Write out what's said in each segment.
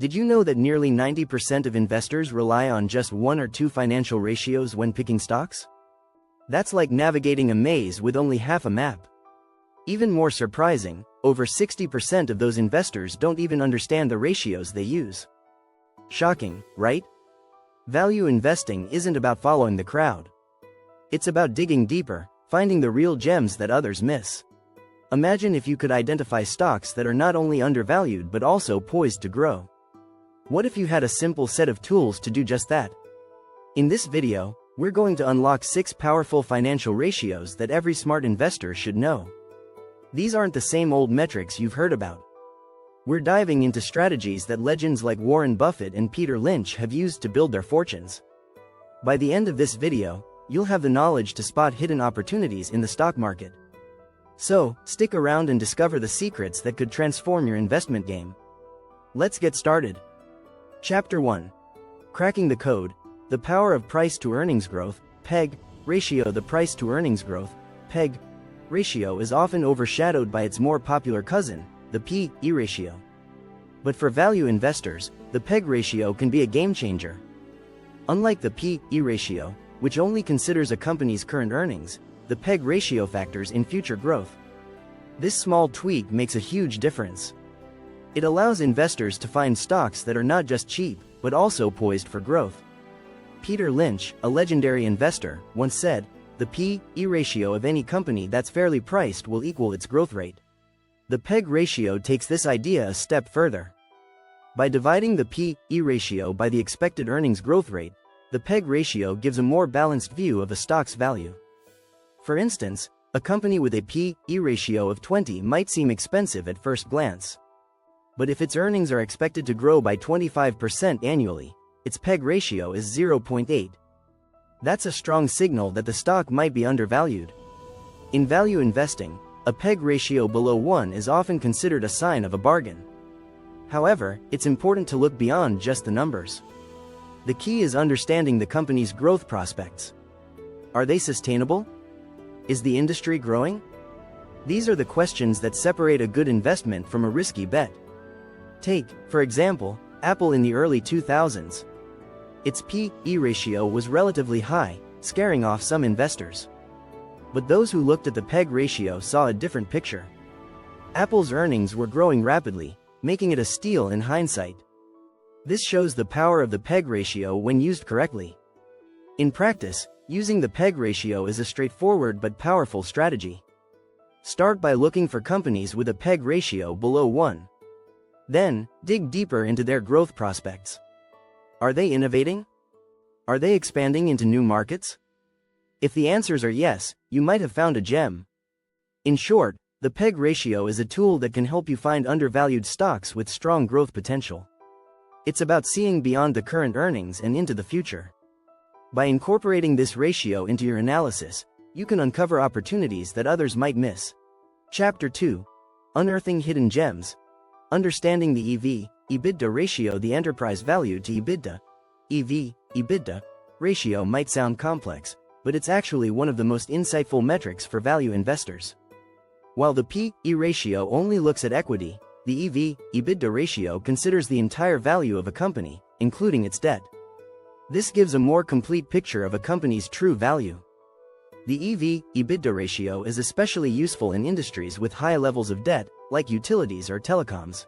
Did you know that nearly 90% of investors rely on just one or two financial ratios when picking stocks? That's like navigating a maze with only half a map. Even more surprising, over 60% of those investors don't even understand the ratios they use. Shocking, right? Value investing isn't about following the crowd. It's about digging deeper, finding the real gems that others miss. Imagine if you could identify stocks that are not only undervalued but also poised to grow. What if you had a simple set of tools to do just that? In this video, we're going to unlock 6 powerful financial ratios that every smart investor should know. These aren't the same old metrics you've heard about. We're diving into strategies that legends like Warren Buffett and Peter Lynch have used to build their fortunes. By the end of this video, you'll have the knowledge to spot hidden opportunities in the stock market. So, stick around and discover the secrets that could transform your investment game. Let's get started. Chapter 1. Cracking the Code, the Power of Price-to-Earnings Growth, PEG, Ratio. The price-to-earnings growth, PEG, ratio is often overshadowed by its more popular cousin, the P/E ratio. But for value investors, the PEG ratio can be a game-changer. Unlike the P/E ratio, which only considers a company's current earnings, the PEG ratio factors in future growth. This small tweak makes a huge difference. It allows investors to find stocks that are not just cheap, but also poised for growth. Peter Lynch, a legendary investor, once said, "The P/E ratio of any company that's fairly priced will equal its growth rate." The PEG ratio takes this idea a step further. By dividing the P/E ratio by the expected earnings growth rate, the PEG ratio gives a more balanced view of a stock's value. For instance, a company with a P/E ratio of 20 might seem expensive at first glance. But if its earnings are expected to grow by 25% annually, its PEG ratio is 0.8. That's a strong signal that the stock might be undervalued. In value investing, a PEG ratio below 1 is often considered a sign of a bargain. However, it's important to look beyond just the numbers. The key is understanding the company's growth prospects. Are they sustainable? Is the industry growing? These are the questions that separate a good investment from a risky bet. Take, for example, Apple in the early 2000s. Its P/E ratio was relatively high, scaring off some investors. But those who looked at the PEG ratio saw a different picture. Apple's earnings were growing rapidly, making it a steal in hindsight. This shows the power of the PEG ratio when used correctly. In practice, using the PEG ratio is a straightforward but powerful strategy. Start by looking for companies with a PEG ratio below 1. Then, dig deeper into their growth prospects. Are they innovating? Are they expanding into new markets? If the answers are yes, you might have found a gem. In short, the PEG ratio is a tool that can help you find undervalued stocks with strong growth potential. It's about seeing beyond the current earnings and into the future. By incorporating this ratio into your analysis, you can uncover opportunities that others might miss. Chapter 2. Unearthing Hidden Gems. Understanding the EV/EBITDA ratio. The enterprise value to EBITDA (EV/EBITDA) ratio might sound complex, but it's actually one of the most insightful metrics for value investors. While the P/E ratio only looks at equity, the EV/EBITDA ratio considers the entire value of a company, including its debt. This gives a more complete picture of a company's true value. The EV/EBITDA ratio is especially useful in industries with high levels of debt, like utilities or telecoms.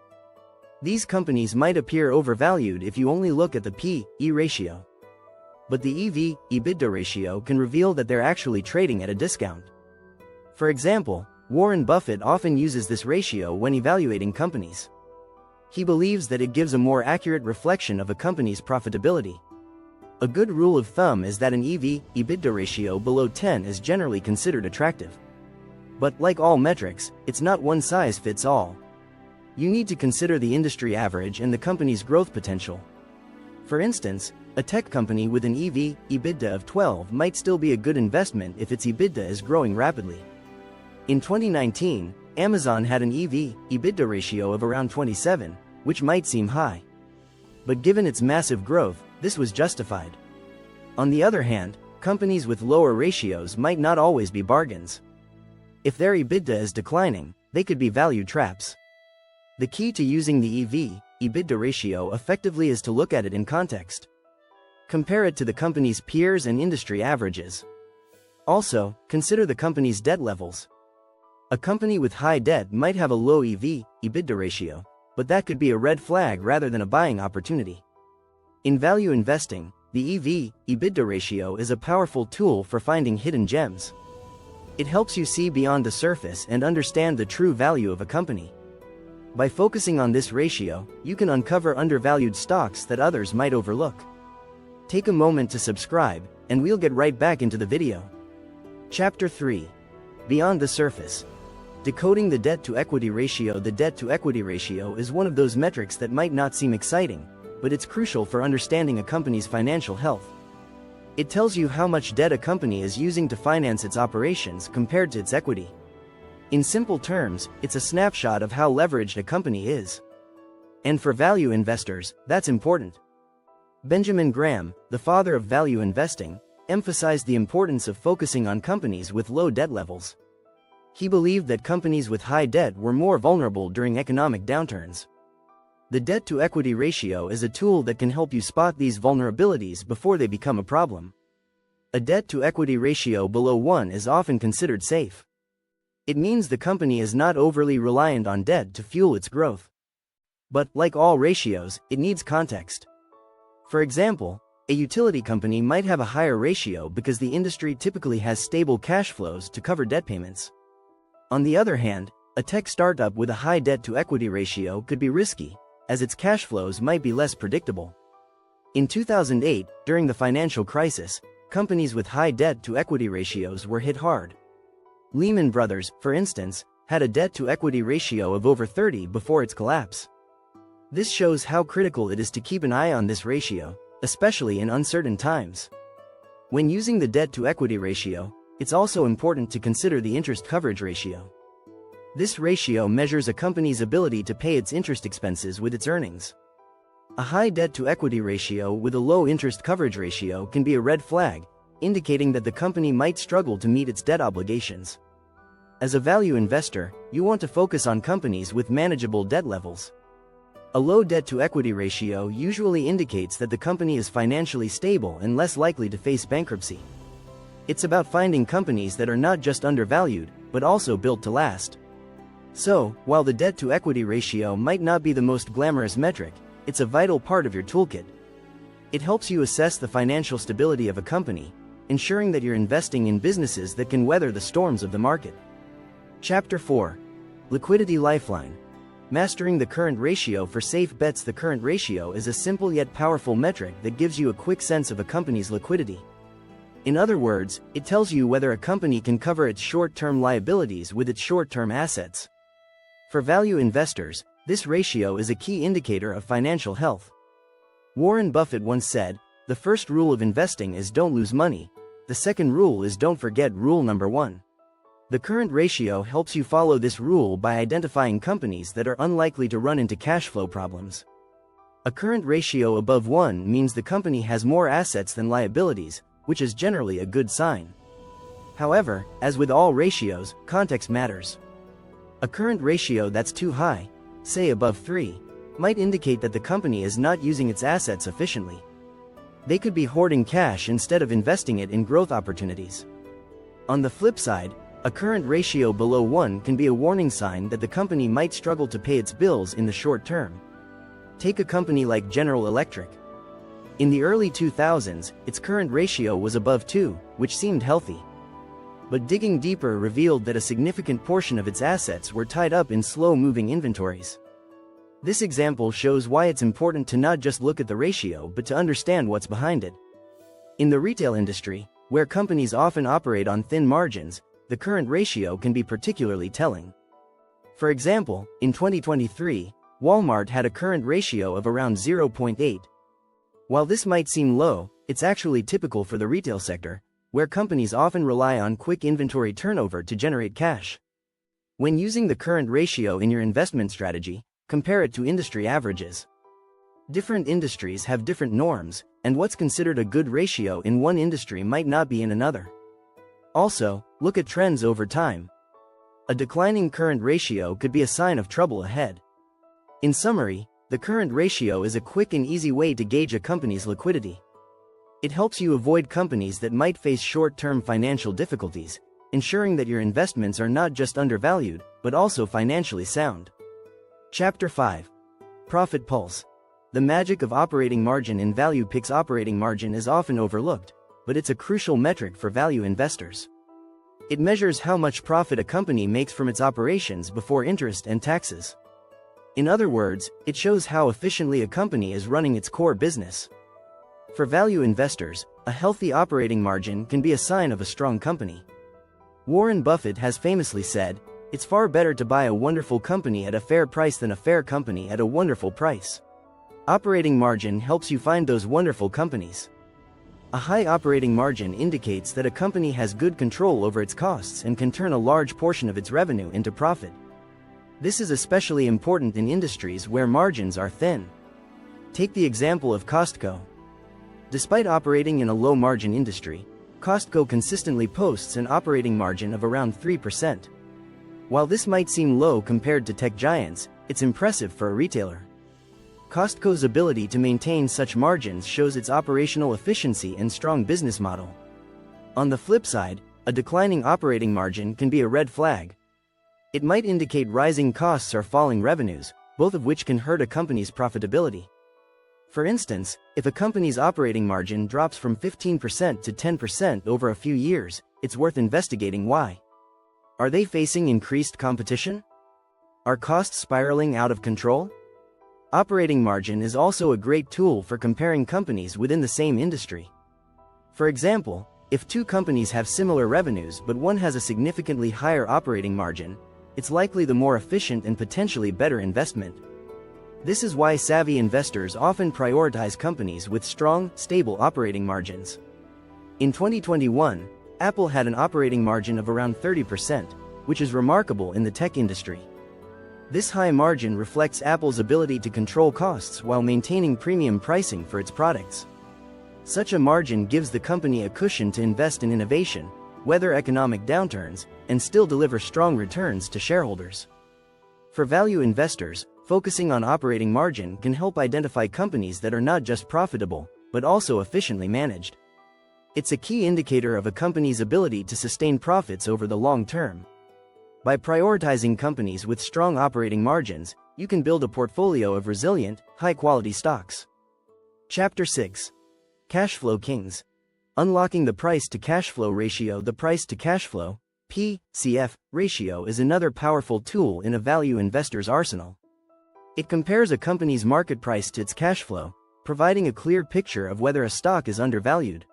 These companies might appear overvalued if you only look at the P/E ratio. But the EV/EBITDA ratio can reveal that they're actually trading at a discount. For example, Warren Buffett often uses this ratio when evaluating companies. He believes that it gives a more accurate reflection of a company's profitability. A good rule of thumb is that an EV/EBITDA ratio below 10 is generally considered attractive. But like all metrics, it's not one size fits all. You need to consider the industry average and the company's growth potential. For instance, a tech company with an EV/EBITDA of 12 might still be a good investment if its EBITDA is growing rapidly. In 2019, Amazon had an EV/EBITDA ratio of around 27, which might seem high. But given its massive growth, this was justified. On the other hand, companies with lower ratios might not always be bargains. If their EBITDA is declining, they could be value traps. The key to using the EBITDA ratio effectively is to look at it in context. Compare it to the company's peers and industry averages. Also, consider the company's debt levels. A company with high debt might have a low EV/EBITDA ratio, but that could be a red flag rather than a buying opportunity. In value investing, the EV/EBITDA ratio is a powerful tool for finding hidden gems. It helps you see beyond the surface and understand the true value of a company. By focusing on this ratio, you can uncover undervalued stocks that others might overlook. Take a moment to subscribe, and we'll get right back into the video. Chapter 3. Beyond the surface. Decoding the debt-to-equity ratio. The debt-to-equity ratio is one of those metrics that might not seem exciting, but it's crucial for understanding a company's financial health. It tells you how much debt a company is using to finance its operations compared to its equity. In simple terms, it's a snapshot of how leveraged a company is. And for value investors, that's important. Benjamin Graham, the father of value investing, emphasized the importance of focusing on companies with low debt levels. He believed that companies with high debt were more vulnerable during economic downturns. The debt-to-equity ratio is a tool that can help you spot these vulnerabilities before they become a problem. A debt-to-equity ratio below 1 is often considered safe. It means the company is not overly reliant on debt to fuel its growth. But, like all ratios, it needs context. For example, a utility company might have a higher ratio because the industry typically has stable cash flows to cover debt payments. On the other hand, a tech startup with a high debt-to-equity ratio could be risky, as its cash flows might be less predictable. In 2008, during the financial crisis, companies with high debt-to-equity ratios were hit hard. Lehman Brothers, for instance, had a debt-to-equity ratio of over 30 before its collapse. This shows how critical it is to keep an eye on this ratio, especially in uncertain times. When using the debt-to-equity ratio, it's also important to consider the interest coverage ratio. This ratio measures a company's ability to pay its interest expenses with its earnings. A high debt-to-equity ratio with a low interest coverage ratio can be a red flag, indicating that the company might struggle to meet its debt obligations. As a value investor, you want to focus on companies with manageable debt levels. A low debt-to-equity ratio usually indicates that the company is financially stable and less likely to face bankruptcy. It's about finding companies that are not just undervalued, but also built to last. So, while the debt-to-equity ratio might not be the most glamorous metric, it's a vital part of your toolkit. It helps you assess the financial stability of a company, ensuring that you're investing in businesses that can weather the storms of the market. Chapter 4. Liquidity Lifeline. Mastering the current ratio for safe bets. The current ratio is a simple yet powerful metric that gives you a quick sense of a company's liquidity. In other words, it tells you whether a company can cover its short-term liabilities with its short-term assets. For value investors, this ratio is a key indicator of financial health. Warren Buffett once said, "The first rule of investing is don't lose money. The second rule is don't forget rule number 1." The current ratio helps you follow this rule by identifying companies that are unlikely to run into cash flow problems. A current ratio above 1 means the company has more assets than liabilities, which is generally a good sign. However, as with all ratios, context matters. A current ratio that's too high, say above 3, might indicate that the company is not using its assets efficiently. They could be hoarding cash instead of investing it in growth opportunities. On the flip side, a current ratio below 1 can be a warning sign that the company might struggle to pay its bills in the short term. Take a company like General Electric. In the early 2000s, its current ratio was above 2, which seemed healthy. But digging deeper revealed that a significant portion of its assets were tied up in slow-moving inventories. This example shows why it's important to not just look at the ratio but to understand what's behind it. In the retail industry, where companies often operate on thin margins, the current ratio can be particularly telling. For example, in 2023, Walmart had a current ratio of around 0.8. While this might seem low, it's actually typical for the retail sector, where companies often rely on quick inventory turnover to generate cash. When using the current ratio in your investment strategy, compare it to industry averages. Different industries have different norms, and what's considered a good ratio in one industry might not be in another. Also, look at trends over time. A declining current ratio could be a sign of trouble ahead. In summary, The current ratio is a quick and easy way to gauge a company's liquidity. It helps you avoid companies that might face short-term financial difficulties, ensuring that your investments are not just undervalued, but also financially sound. Chapter 5. Profit Pulse. The magic of operating margin in value picks. Operating margin is often overlooked, but it's a crucial metric for value investors. It measures how much profit a company makes from its operations before interest and taxes. In other words, it shows how efficiently a company is running its core business. For value investors, a healthy operating margin can be a sign of a strong company. Warren Buffett has famously said, "It's far better to buy a wonderful company at a fair price than a fair company at a wonderful price." Operating margin helps you find those wonderful companies. A high operating margin indicates that a company has good control over its costs and can turn a large portion of its revenue into profit. This is especially important in industries where margins are thin. Take the example of Costco. Despite operating in a low-margin industry, Costco consistently posts an operating margin of around 3%. While this might seem low compared to tech giants, it's impressive for a retailer. Costco's ability to maintain such margins shows its operational efficiency and strong business model. On the flip side, a declining operating margin can be a red flag. It might indicate rising costs or falling revenues, both of which can hurt a company's profitability. For instance, if a company's operating margin drops from 15% to 10% over a few years, it's worth investigating why. Are they facing increased competition? Are costs spiraling out of control? Operating margin is also a great tool for comparing companies within the same industry. For example, if two companies have similar revenues but one has a significantly higher operating margin, it's likely the more efficient and potentially better investment. This is why savvy investors often prioritize companies with strong, stable operating margins. In 2021, Apple had an operating margin of around 30%, which is remarkable in the tech industry. This high margin reflects Apple's ability to control costs while maintaining premium pricing for its products. Such a margin gives the company a cushion to invest in innovation, weather economic downturns, and still deliver strong returns to shareholders. For value investors, focusing on operating margin can help identify companies that are not just profitable, but also efficiently managed. It's a key indicator of a company's ability to sustain profits over the long term. By prioritizing companies with strong operating margins, you can build a portfolio of resilient, high-quality stocks. Chapter 6. Cash Flow Kings. Unlocking the price-to-cash flow ratio. The price-to-cash flow (PCF) ratio is another powerful tool in a value investor's arsenal. It compares a company's market price to its cash flow, providing a clear picture of whether a stock is undervalued.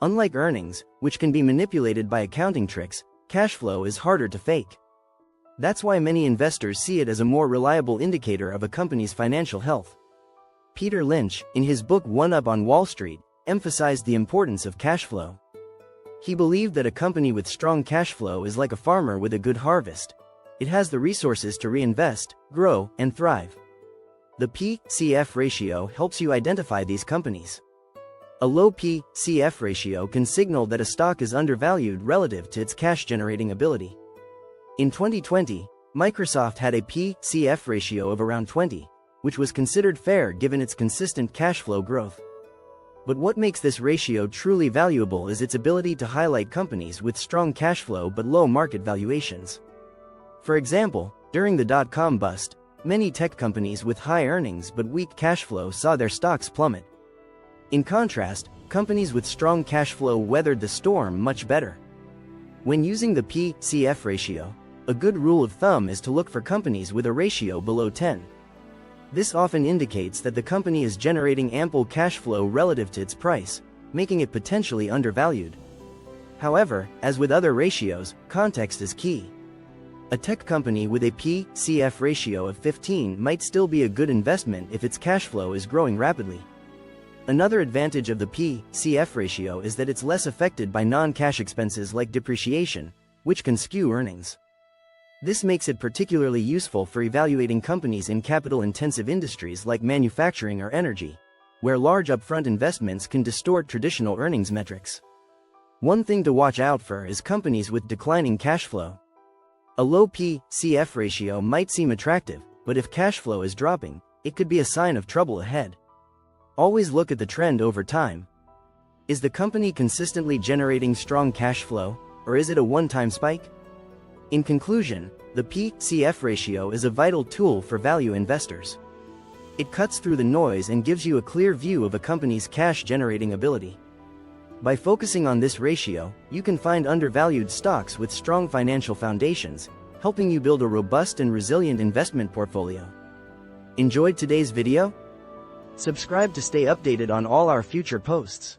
Unlike earnings, which can be manipulated by accounting tricks, cash flow is harder to fake. That's why many investors see it as a more reliable indicator of a company's financial health. Peter Lynch, in his book One Up on Wall Street, emphasized the importance of cash flow. He believed that a company with strong cash flow is like a farmer with a good harvest. It has the resources to reinvest, grow, and thrive. The PCF ratio helps you identify these companies. A low PCF ratio can signal that a stock is undervalued relative to its cash-generating ability. In 2020, Microsoft had a PCF ratio of around 20, which was considered fair given its consistent cash flow growth. But what makes this ratio truly valuable is its ability to highlight companies with strong cash flow but low market valuations. For example, during the dot-com bust, many tech companies with high earnings but weak cash flow saw their stocks plummet. In contrast, companies with strong cash flow weathered the storm much better. When using the PCF ratio, a good rule of thumb is to look for companies with a ratio below 10. This often indicates that the company is generating ample cash flow relative to its price, making it potentially undervalued. However, as with other ratios, context is key. A tech company with a PCF ratio of 15 might still be a good investment if its cash flow is growing rapidly. Another advantage of the PCF ratio is that it's less affected by non-cash expenses like depreciation, which can skew earnings. This makes it particularly useful for evaluating companies in capital-intensive industries like manufacturing or energy, where large upfront investments can distort traditional earnings metrics. One thing to watch out for is companies with declining cash flow. A low PCF ratio might seem attractive, but if cash flow is dropping, it could be a sign of trouble ahead. Always look at the trend over time. Is the company consistently generating strong cash flow, or is it a one-time spike? In conclusion, the P/CF ratio is a vital tool for value investors. It cuts through the noise and gives you a clear view of a company's cash-generating ability. By focusing on this ratio, you can find undervalued stocks with strong financial foundations, helping you build a robust and resilient investment portfolio. Enjoyed today's video? Subscribe to stay updated on all our future posts.